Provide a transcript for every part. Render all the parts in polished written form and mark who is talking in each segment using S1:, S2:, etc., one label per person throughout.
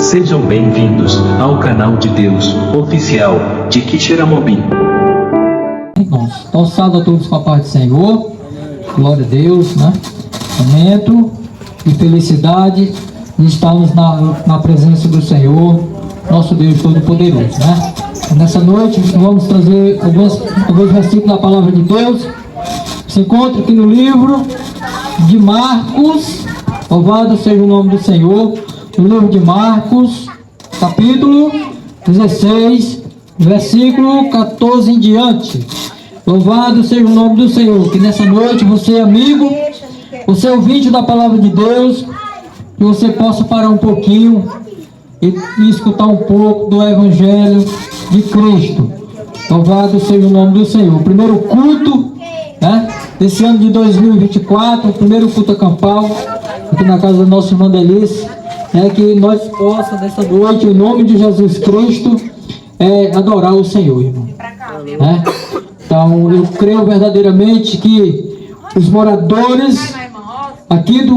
S1: Sejam bem-vindos ao canal de Deus oficial de Quixeramobim.
S2: Irmãos, então salve a todos com a paz do Senhor, glória a Deus, né? Momento de felicidade de estarmos na presença do Senhor, nosso Deus Todo-Poderoso, né? Nessa noite vamos trazer alguns versículos da Palavra de Deus. Se encontra aqui no livro de Marcos, louvado seja o nome do Senhor, no livro de Marcos, capítulo 16, versículo 14 em diante. Louvado seja o nome do Senhor, que nessa noite você, amigo, você ouvinte da Palavra de Deus, que você possa parar um pouquinho e escutar um pouco do Evangelho de Cristo. Louvado seja o nome do Senhor. O primeiro culto, né, desse ano de 2024, o primeiro culto acampal, aqui na casa da nossa irmã Delice, que nós possamos nessa noite, em nome de Jesus Cristo, adorar o Senhor, irmão. Então, eu creio verdadeiramente que os moradores aqui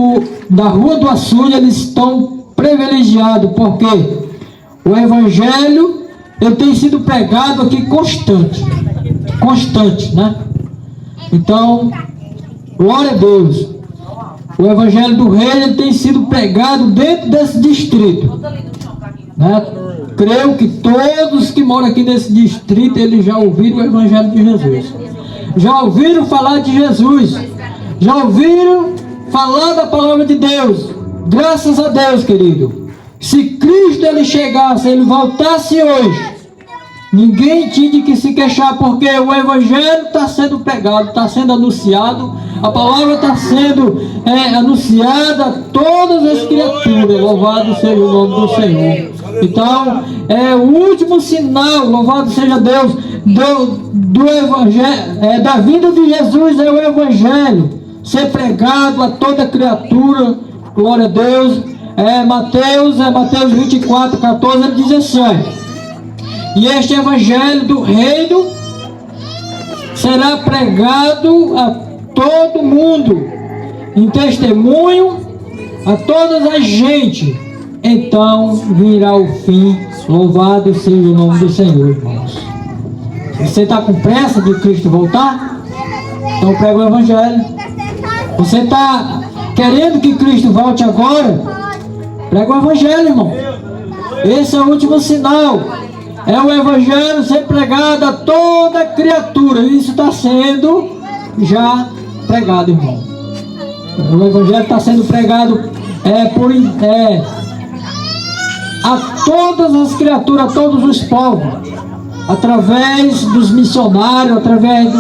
S2: da Rua do Açude, eles estão privilegiados, porque o Evangelho, ele tem sido pregado aqui constante, né? Então, glória a Deus. O Evangelho do Reino, ele tem sido pregado dentro desse distrito, né? Creio que todos que moram aqui nesse distrito, eles já ouviram o Evangelho de Jesus, já ouviram falar de Jesus, já ouviram falar da Palavra de Deus. Graças a Deus, querido. Se Cristo ele chegasse, ele voltasse hoje, ninguém tinha de que se queixar, porque o Evangelho está sendo pregado, está sendo anunciado, a palavra está sendo anunciada a todas as criaturas. Louvado seja o nome do Senhor. Então, o último sinal, louvado seja Deus, do Evangelho, da vinda de Jesus, é o Evangelho ser pregado a toda criatura. Glória a Deus. Mateus 24, 14 e 17. E este Evangelho do Reino será pregado a todo mundo, em testemunho a todas as gente. Então virá o fim. Louvado seja o nome do Senhor, irmãos. Você está com pressa de Cristo voltar? Então prega o Evangelho. Você está querendo que Cristo volte agora? Prega o Evangelho, irmão. Esse é o último sinal. É o Evangelho ser pregado a toda criatura. Isso está sendo já pregado, irmão. O Evangelho está sendo pregado a todas as criaturas, a todos os povos, através dos missionários, através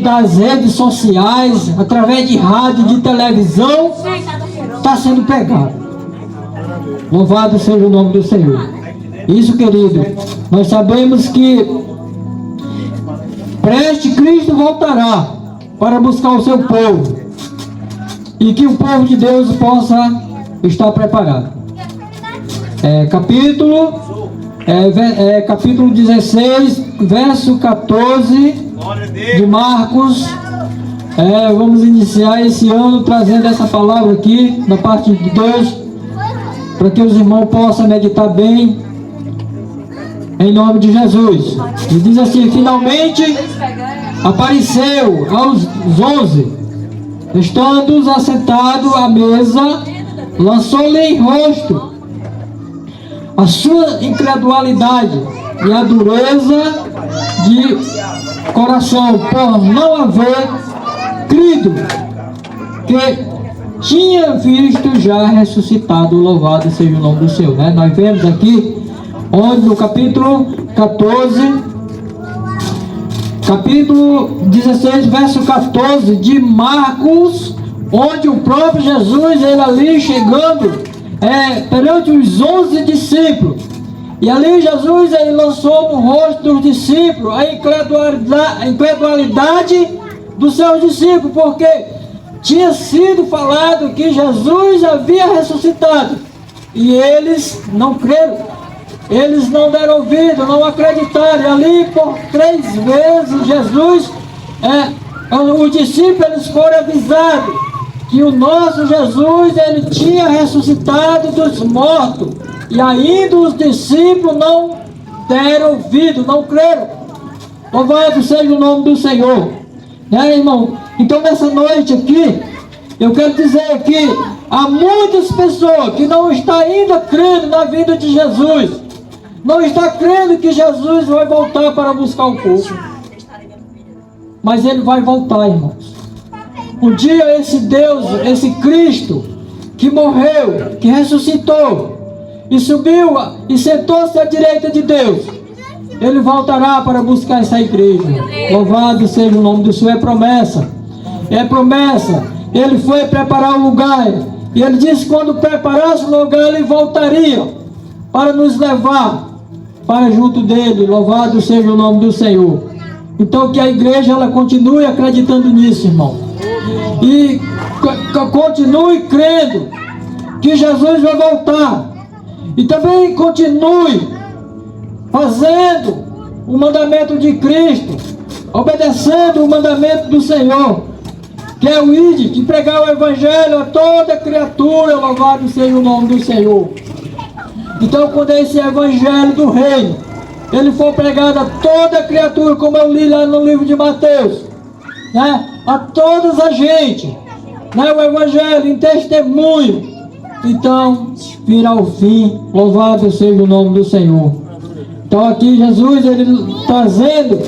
S2: das redes sociais, através de rádio, de televisão, está sendo pregado. Louvado seja o nome do Senhor. Isso, querido, nós sabemos que preste Cristo voltará para buscar o seu povo, e que o povo de Deus possa estar preparado. Capítulo 16, verso 14 de Marcos. Vamos iniciar esse ano trazendo essa palavra aqui da parte de Deus, para que os irmãos possam meditar bem, em nome de Jesus. E diz assim: finalmente apareceu aos 11, estando assentado à mesa, lançou-lhe em rosto a sua incredulidade e a dureza de coração, por não haver crido que tinha visto já ressuscitado. Louvado seja o nome do Senhor, né? Nós vemos aqui onde no capítulo 14, capítulo 16, verso 14 de Marcos, onde o próprio Jesus, ele ali chegando perante os 11 discípulos, e ali Jesus, ele lançou no rosto dos discípulos a incredulidade dos seus discípulos, porque tinha sido falado que Jesus havia ressuscitado, e eles não creram, eles não deram ouvido, não acreditaram. E ali por 3 vezes Jesus, os discípulos, eles foram avisados que o nosso Jesus, ele tinha ressuscitado dos mortos. E ainda os discípulos não deram ouvido, não creram. Louvado seja o nome do Senhor. Né, irmão? Então nessa noite aqui, eu quero dizer que há muitas pessoas que não estão ainda crendo na vinda de Jesus. Não está crendo que Jesus vai voltar para buscar o povo. Mas Ele vai voltar, irmãos. Um dia esse Deus, esse Cristo, que morreu, que ressuscitou, e subiu e sentou-se à direita de Deus, Ele voltará para buscar essa igreja. Louvado seja o nome do Senhor. É promessa. É promessa. Ele foi preparar o lugar. E Ele disse que quando preparasse o lugar, Ele voltaria para nos levar para junto dEle. Louvado seja o nome do Senhor. Então que a igreja ela continue acreditando nisso, irmão. E continue crendo que Jesus vai voltar. E também continue fazendo o mandamento de Cristo, obedecendo o mandamento do Senhor, que é o ide, de pregar o evangelho a toda criatura. Louvado seja o nome do Senhor. Então quando esse evangelho do reino ele for pregado a toda criatura, como eu li lá no livro de Mateus, né? A todas a gente, né? O evangelho em testemunho, então virá o fim. Louvado seja o nome do Senhor. Então aqui Jesus, ele trazendo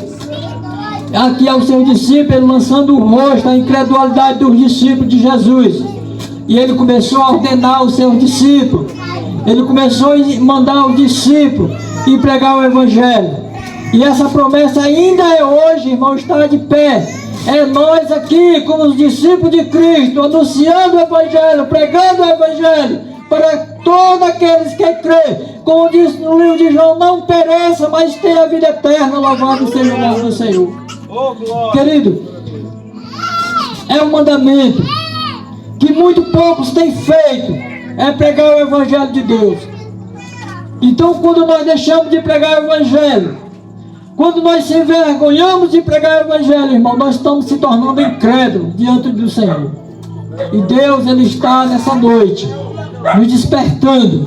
S2: aqui aos seus discípulos, ele lançando o rosto, a incredulidade dos discípulos de Jesus. E ele começou a ordenar os seus discípulos. Ele começou a mandar os discípulos e pregar o evangelho. E essa promessa ainda é hoje, irmão, está de pé. É nós aqui, como os discípulos de Cristo, anunciando o evangelho, pregando o evangelho para todos aqueles que creem. Como diz no livro de João, não pereça, mas tenha a vida eterna. Louvado seja o nome do Senhor. Querido, é um mandamento que muito poucos têm feito, é pregar o evangelho de Deus. Então quando nós deixamos de pregar o evangelho, quando nós se envergonhamos de pregar o evangelho, irmão, nós estamos se tornando incrédulos diante do Senhor. E Deus, Ele está nessa noite nos despertando.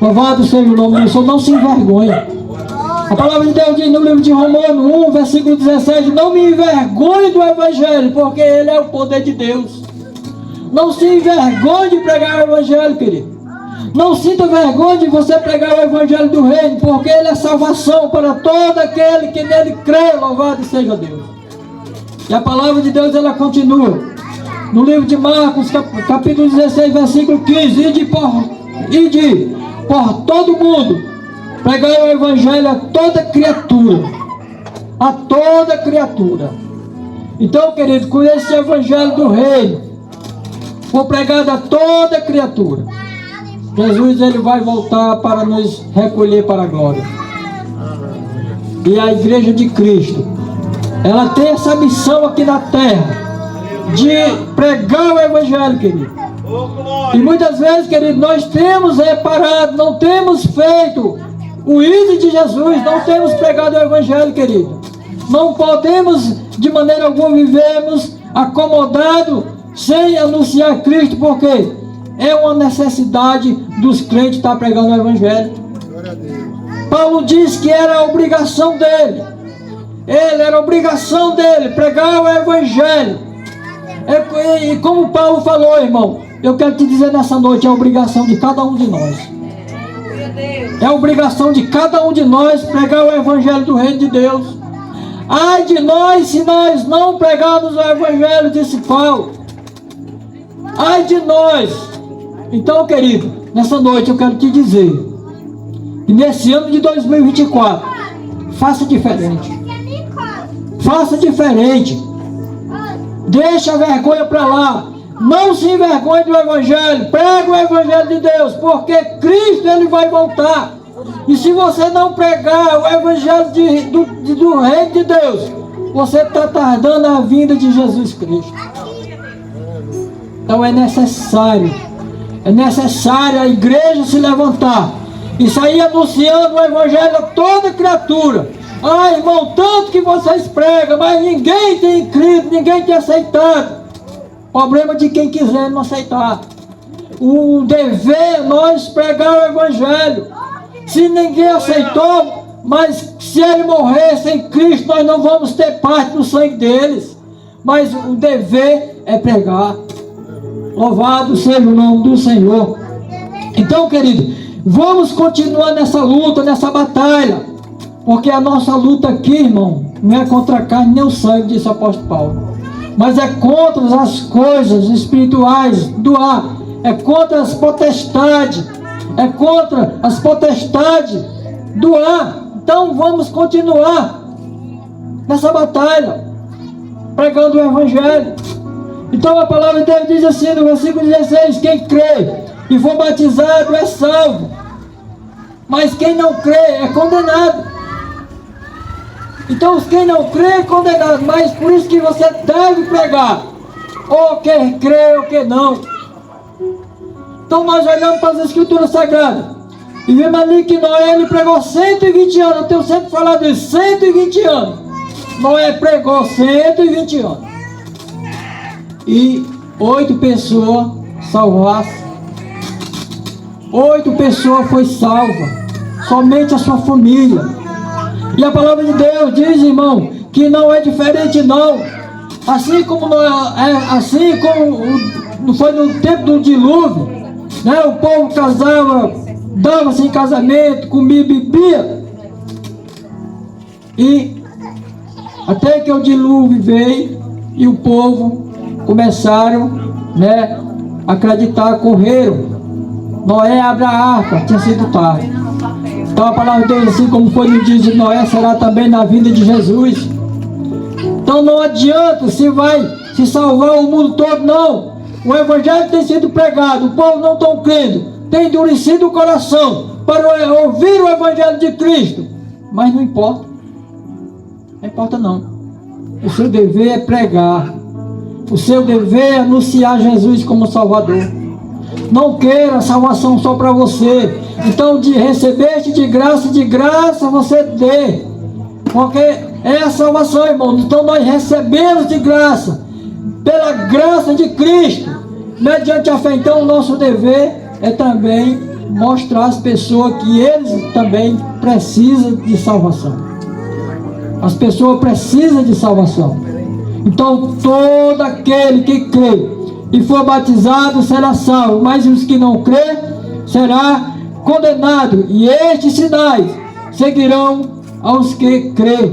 S2: Louvado seja o nome do Senhor. Não se envergonhe. A palavra de Deus diz no livro de Romanos 1, versículo 17: não me envergonhe do evangelho, porque ele é o poder de Deus. Não se envergonhe de pregar o evangelho, querido. Não sinta vergonha de você pregar o evangelho do reino, porque ele é salvação para todo aquele que nele crê. Louvado seja Deus. E a palavra de Deus, ela continua no livro de Marcos, capítulo 16, versículo 15: ide por todo mundo, pregar o evangelho a toda criatura. A toda criatura. Então, querido, com esse evangelho do reino for pregado a toda criatura, Jesus, ele vai voltar para nos recolher para a glória. E a igreja de Cristo, ela tem essa missão aqui na terra de pregar o evangelho, querido. E muitas vezes, querido, nós temos reparado, não temos feito o ide de Jesus, não temos pregado o evangelho, querido. Não podemos de maneira alguma vivermos acomodados sem anunciar Cristo, porque é uma necessidade dos crentes estar pregando o evangelho. Paulo diz que era a obrigação dele. Era a obrigação dele pregar o evangelho. E como Paulo falou, irmão, eu quero te dizer nessa noite, é a obrigação de cada um de nós. É a obrigação de cada um de nós pregar o evangelho do reino de Deus. Ai de nós se nós não pregarmos o evangelho, disse Paulo. Ai de nós. Então, querido, nessa noite eu quero te dizer que nesse ano de 2024, faça diferente. Faça diferente. Deixa a vergonha para lá. Não se envergonhe do evangelho. Prega o evangelho de Deus, porque Cristo, ele vai voltar. E se você não pregar o evangelho do reino de Deus, você está tardando a vinda de Jesus Cristo. Então é necessário a igreja se levantar e sair anunciando o evangelho a toda criatura. Ah, irmão, tanto que vocês pregam, mas ninguém tem crido, ninguém tem aceitado. Problema de quem quiser não aceitar. o dever é nós pregar o Evangelho. Se ninguém aceitou, mas se ele morrer sem Cristo, nós não vamos ter parte do sangue deles. Mas o dever é pregar. Louvado seja o nome do Senhor. Então, querido, vamos continuar nessa luta, nessa batalha. Porque a nossa luta aqui, irmão, não é contra a carne nem o sangue, disse o apóstolo Paulo. Mas é contra as coisas espirituais do ar. É contra as potestades. É contra as potestades do ar. Então vamos continuar nessa batalha, pregando o Evangelho. Então a palavra de Deus diz assim no versículo 16: quem crê e for batizado é salvo, mas quem não crê é condenado. Então quem não crê é condenado, mas por isso que você deve pregar, ou quer crer ou quer não. Então nós olhamos para as Escrituras Sagradas e vemos ali que Noé ele pregou 120 anos. Eu tenho sempre falado isso, 120 anos. Noé pregou 120 anos. E 8 pessoas salvaram. 8 pessoas foi salva. Somente a sua família. E a palavra de Deus diz, irmão, que não é diferente não. Assim como foi no tempo do dilúvio, né? O povo casava, dava-se em casamento, comia e bebia. E até que o dilúvio veio e o povo começaram, né, a acreditar, correram. Noé abre a arca, tinha sido tarde. Então a palavra de Deus, assim como foi no dia de Noé, será também na vinda de Jesus. Então não adianta se salvar o mundo todo, não. O Evangelho tem sido pregado, o povo não está crendo, tem endurecido o coração para ouvir o Evangelho de Cristo. Mas não importa. Não importa não. O seu dever é pregar. O seu dever é anunciar Jesus como Salvador. Não queira a salvação só para você. Então, de recebeste de graça você dê. Porque é a salvação, irmão. Então nós recebemos de graça, pela graça de Cristo, mediante a fé. Então o nosso dever é também mostrar às pessoas que eles também precisam de salvação. As pessoas precisam de salvação. Então todo aquele que crê e for batizado será salvo, mas os que não crê será condenado. E estes sinais seguirão aos que crê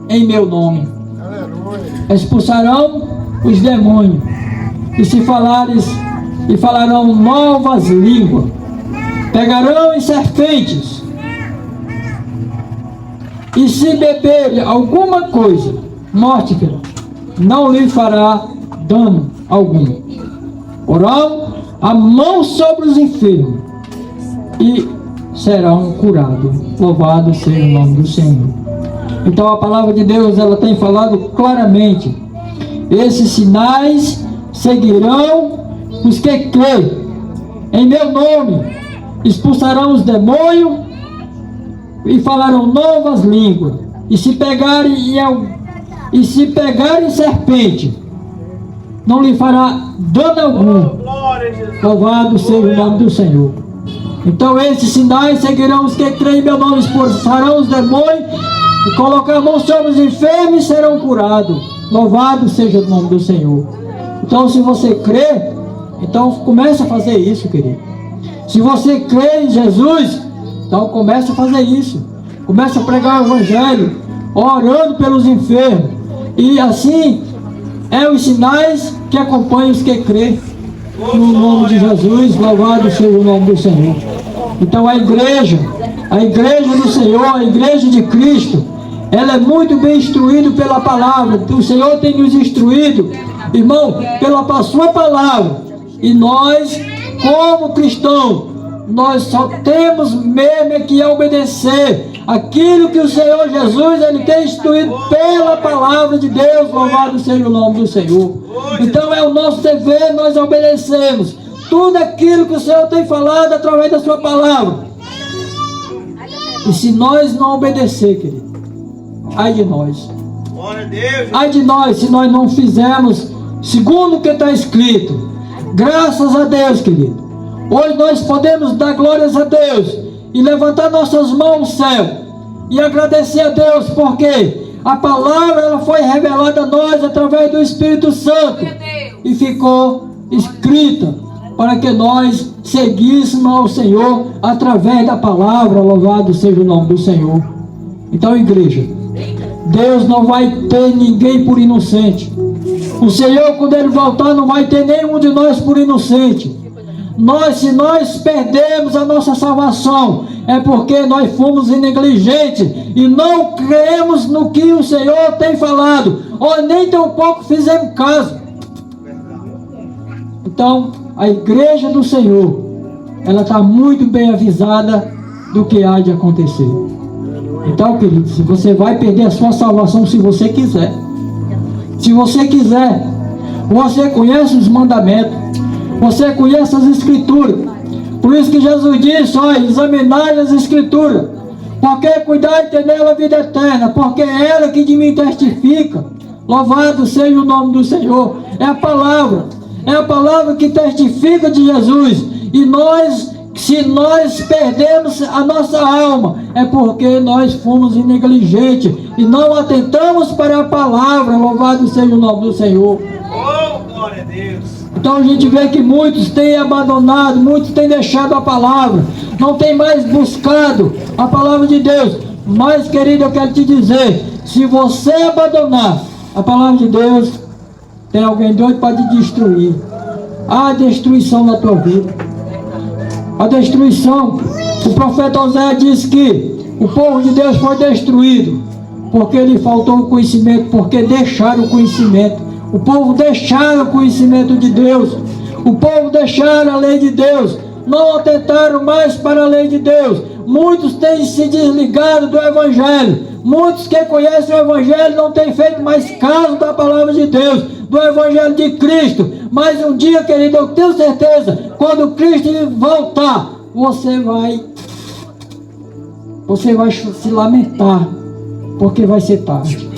S2: em meu nome. Expulsarão os demônios, e se falares, e falarão novas línguas, pegarão em serpentes, e se beberem alguma coisa mortífera, não lhe fará dano algum. Porão a mão sobre os enfermos e serão curados. Louvado seja o nome do Senhor. Então a palavra de Deus, ela tem falado claramente: esses sinais seguirão os que creem em meu nome, expulsarão os demônios e falarão novas línguas, e se pegarem serpente, não lhe fará dano algum. Louvado seja o nome do Senhor. Então esses sinais seguirão os que creem em meu nome, expulsarão os demônios e colocar a mão sobre os enfermos e serão curados. Louvado seja o nome do Senhor. Então se você crê, então comece a fazer isso, querido. Se você crê em Jesus, então comece a fazer isso. Comece a pregar o Evangelho, orando pelos enfermos. E assim é os sinais que acompanham os que crê. No nome de Jesus, louvado seja o nome do Senhor. Então a igreja do Senhor, a igreja de Cristo, ela é muito bem instruída pela palavra. O Senhor tem nos instruído, irmão, pela sua palavra. E nós, como cristãos, nós só temos mesmo que obedecer aquilo que o Senhor Jesus, ele tem instruído pela palavra de Deus. Louvado seja o nome do Senhor. Então é o nosso dever, nós obedecemos tudo aquilo que o Senhor tem falado através da sua palavra. E se nós não obedecer, querido, ai de nós. Ai de nós se nós não fizermos segundo o que está escrito. Graças a Deus, querido. Hoje nós podemos dar glórias a Deus e levantar nossas mãos ao céu e agradecer a Deus, porque a palavra ela foi revelada a nós através do Espírito Santo e ficou escrita para que nós seguíssemos ao Senhor através da palavra. Louvado seja o nome do Senhor. Então, igreja, Deus não vai ter ninguém por inocente. O Senhor, quando Ele voltar, não vai ter nenhum de nós por inocente. Se nós perdemos a nossa salvação, é porque nós fomos negligentes e não cremos no que o Senhor tem falado, ou nem tão pouco fizemos caso. Então, a igreja do Senhor, ela está muito bem avisada do que há de acontecer. Então, querido, se você vai perder a sua salvação, se você quiser, você conhece os mandamentos, você conhece as Escrituras. Por isso que Jesus disse: olha, examinai as Escrituras, porque cuidar de ter nela a vida eterna, porque é ela que de mim testifica. Louvado seja o nome do Senhor. É a palavra que testifica de Jesus. E se nós perdemos a nossa alma, é porque nós fomos negligentes e não atentamos para a palavra. Louvado seja o nome do Senhor.
S3: Oh, glória a Deus.
S2: Então a gente vê que muitos têm abandonado, muitos têm deixado a palavra, não têm mais buscado a palavra de Deus. Mas, querido, eu quero te dizer, se você abandonar a palavra de Deus, tem alguém doido para te destruir. Há destruição na tua vida. A destruição. O profeta Oséias disse que o povo de Deus foi destruído porque lhe faltou o conhecimento, porque deixaram o conhecimento. O povo deixaram o conhecimento de Deus. O povo deixaram a lei de Deus. Não atentaram mais para a lei de Deus. Muitos têm se desligado do Evangelho. Muitos que conhecem o Evangelho não têm feito mais caso da palavra de Deus, do Evangelho de Cristo. Mas um dia, querido, eu tenho certeza, quando Cristo voltar, você vai se lamentar, porque vai ser tarde.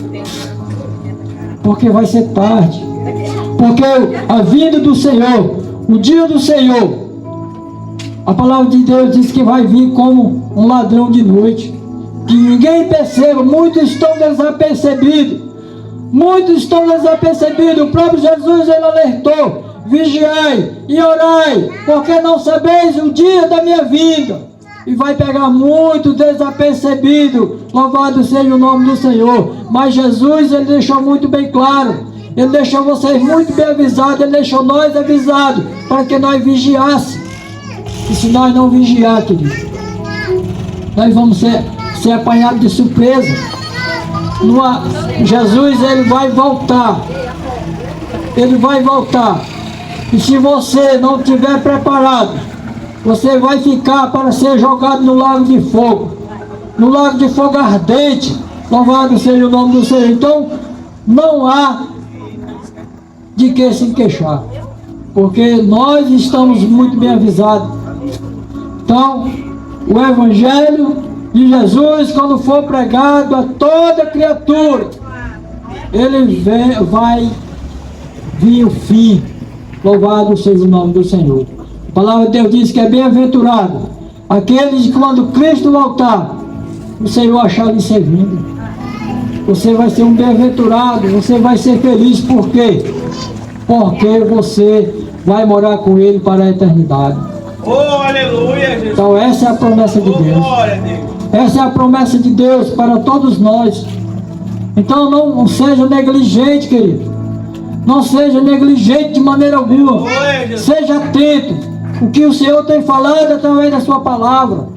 S2: Porque vai ser tarde. Porque a vinda do Senhor, o dia do Senhor, a palavra de Deus diz que vai vir como um ladrão de noite, que ninguém perceba. Muitos estão desapercebidos. O próprio Jesus, ele alertou: vigiai e orai, porque não sabeis o dia da minha vinda. E vai pegar muito desapercebido. Louvado seja o nome do Senhor. Mas Jesus, ele deixou muito bem claro. Ele deixou vocês muito bem avisados. Ele deixou nós avisados para que nós vigiássemos. E se nós não vigiar, querido, nós vamos ser apanhados de surpresa. Jesus, ele vai voltar. Ele vai voltar. E se você não estiver preparado, você vai ficar para ser jogado no lago de fogo. No lago de fogo ardente. Louvado seja o nome do Senhor. Então, não há de que se queixar, porque nós estamos muito bem avisados. Então, o Evangelho de Jesus, quando for pregado a toda criatura, vai vir o fim. Louvado seja o nome do Senhor. A palavra de Deus diz que é bem-aventurado aqueles que, quando Cristo voltar, o Senhor achar lhe servindo. Você vai ser um bem-aventurado, você vai ser feliz. Por quê? Porque você vai morar com Ele para a eternidade.
S3: Oh, aleluia, Jesus.
S2: Então essa é a promessa de Deus.
S3: Glória a Deus.
S2: Essa é a promessa de Deus para todos nós. Então não seja negligente, querido. Não seja negligente de maneira alguma. Seja atento. O que o Senhor tem falado através da sua palavra.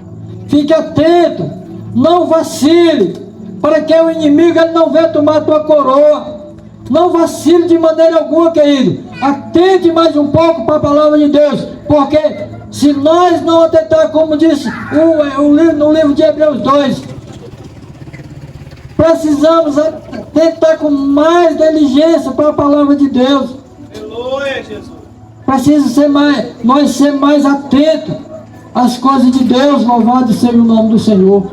S2: Fique atento. Não vacile. Para que o inimigo ele não venha tomar a tua coroa. Não vacile de maneira alguma, querido. Atente mais um pouco para a palavra de Deus. Porque se nós não atentar, como disse no livro de Hebreus 2, precisamos atentar com mais diligência para a palavra de Deus.
S3: Aleluia, Jesus.
S2: Precisa nós ser mais atentos às coisas de Deus. Louvado seja o nome do Senhor.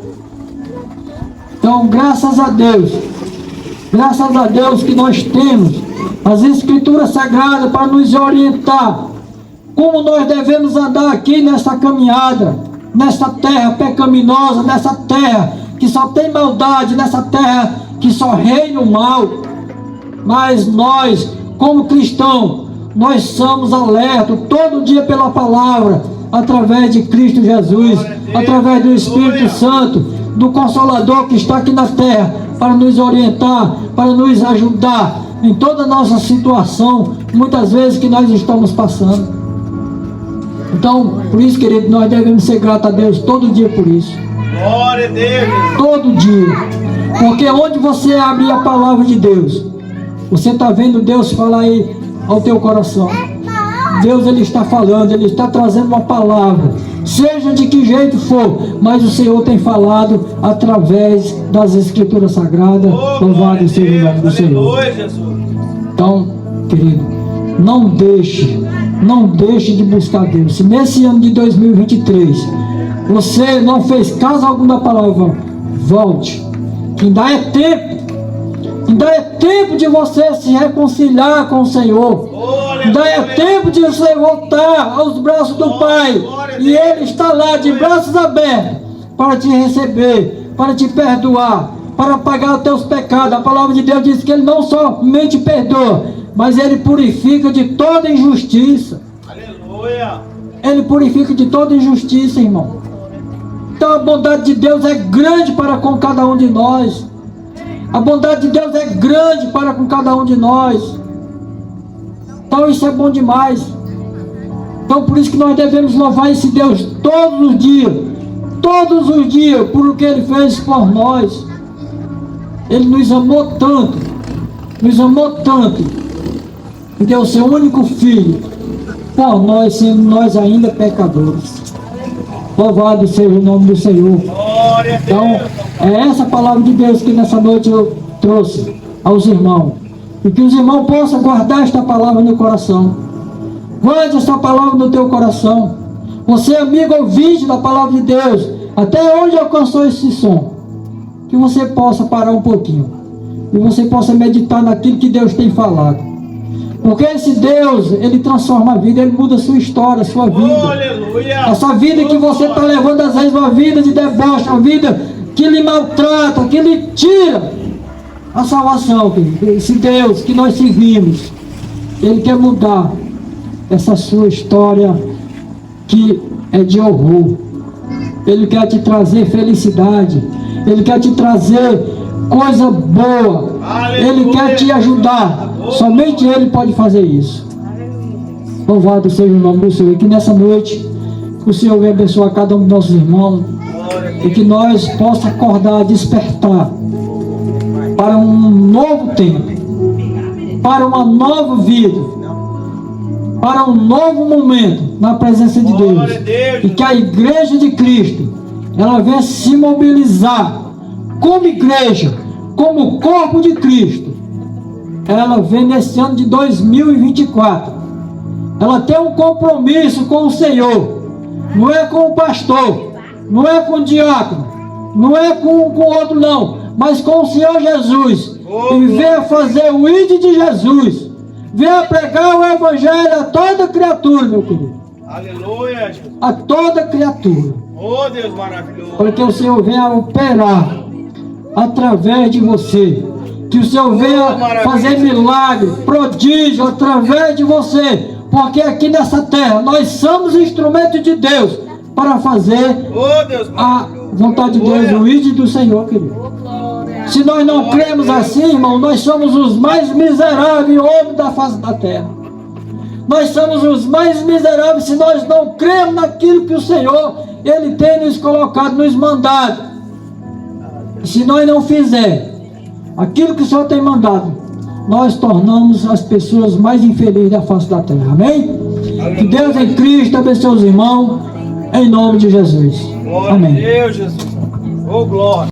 S2: Então, graças a Deus que nós temos as Escrituras Sagradas para nos orientar como nós devemos andar aqui nessa caminhada, nessa terra pecaminosa, nessa terra que só tem maldade, nessa terra que só reina o mal. Mas nós, como cristãos, nós somos alertos todo dia pela palavra, através de Cristo Jesus, através do Espírito Santo, do Consolador que está aqui na terra, para nos orientar, para nos ajudar em toda a nossa situação, muitas vezes que nós estamos passando. Então, por isso, querido, nós devemos ser gratos a Deus todo dia por isso.
S3: Glória a Deus.
S2: Todo dia. Porque onde você abre a palavra de Deus, você está vendo Deus falar aí ao teu coração. Deus, Ele está falando, Ele está trazendo uma palavra, seja de que jeito for, mas o Senhor tem falado através das Escrituras Sagradas. Louvado seja o nome do Senhor.
S3: Aleluia, Jesus.
S2: Então, querido, não deixe de buscar Deus. Se nesse ano de 2023 você não fez caso algum da palavra, volte, que ainda é tempo. Ainda é tempo de você se reconciliar com o Senhor. Ainda é tempo de você voltar aos braços do Pai. E Ele está lá de braços abertos para te receber, para te perdoar, para pagar os teus pecados. A palavra de Deus diz que Ele não somente perdoa, mas Ele purifica de toda injustiça.
S3: Aleluia.
S2: Ele purifica de toda injustiça, irmão. Então a bondade de Deus é grande para com cada um de nós. A bondade de Deus é grande para com cada um de nós. Então isso é bom demais. Então por isso que nós devemos louvar esse Deus todos os dias, por o que Ele fez por nós. Ele nos amou tanto, e deu o seu único Filho por nós, sendo nós ainda pecadores. Louvado seja o nome do Senhor.
S3: Glória a Deus.
S2: Então, é essa palavra de Deus que nessa noite eu trouxe aos irmãos. E que os irmãos possam guardar esta palavra no coração. Guarde esta palavra no teu coração. Você, amigo ouvinte da palavra de Deus, até onde alcançou esse som? Que você possa parar um pouquinho. E você possa meditar naquilo que Deus tem falado. Porque esse Deus, Ele transforma a vida, Ele muda a sua história, a sua vida.
S3: Aleluia.
S2: Essa vida que você está levando, às vezes, uma vida de deboche, uma vida que lhe maltrata, que lhe tira a salvação, querido. Esse Deus que nós servimos, Ele quer mudar essa sua história que é de horror. Ele quer te trazer felicidade, Ele quer te trazer coisa boa.
S3: Aleluia.
S2: Ele quer te ajudar. Somente Ele pode fazer isso. Louvado seja o nome do Senhor. E que nessa noite o Senhor venha abençoar cada um dos nossos irmãos. E que nós possamos acordar, despertar para um novo tempo, para uma nova vida, para um novo momento na presença de Deus. E que a Igreja de Cristo, ela venha se mobilizar como igreja, como corpo de Cristo. Ela vem nesse ano de 2024. Ela tem um compromisso com o Senhor. Não é com o pastor, não é com o diácono, não é com outro não, mas com o Senhor Jesus. E venha fazer o ID de Jesus. Venha pregar o Evangelho a toda criatura, meu querido.
S3: Aleluia, Jesus.
S2: A toda criatura.
S3: Oh, Deus maravilhoso.
S2: Para que o Senhor venha operar através de você. Que o Senhor venha fazer milagre, prodígio através de você. Porque aqui nessa terra nós somos instrumentos de Deus para fazer
S3: Oh, Deus
S2: a
S3: maravilhoso.
S2: vontade de Deus, o ID do Senhor, querido. Se nós não cremos assim, irmão, nós somos os mais miseráveis homens da face da terra. Nós somos os mais miseráveis se nós não cremos naquilo que o Senhor, Ele tem nos colocado, nos mandado. E se nós não fizer aquilo que o Senhor tem mandado, nós tornamos as pessoas mais infelizes da face da terra. Amém? Que Deus em Cristo abençoe os irmãos, em nome de Jesus.
S3: Glória a
S2: Amém.
S3: Deus, Jesus. Oh, glória.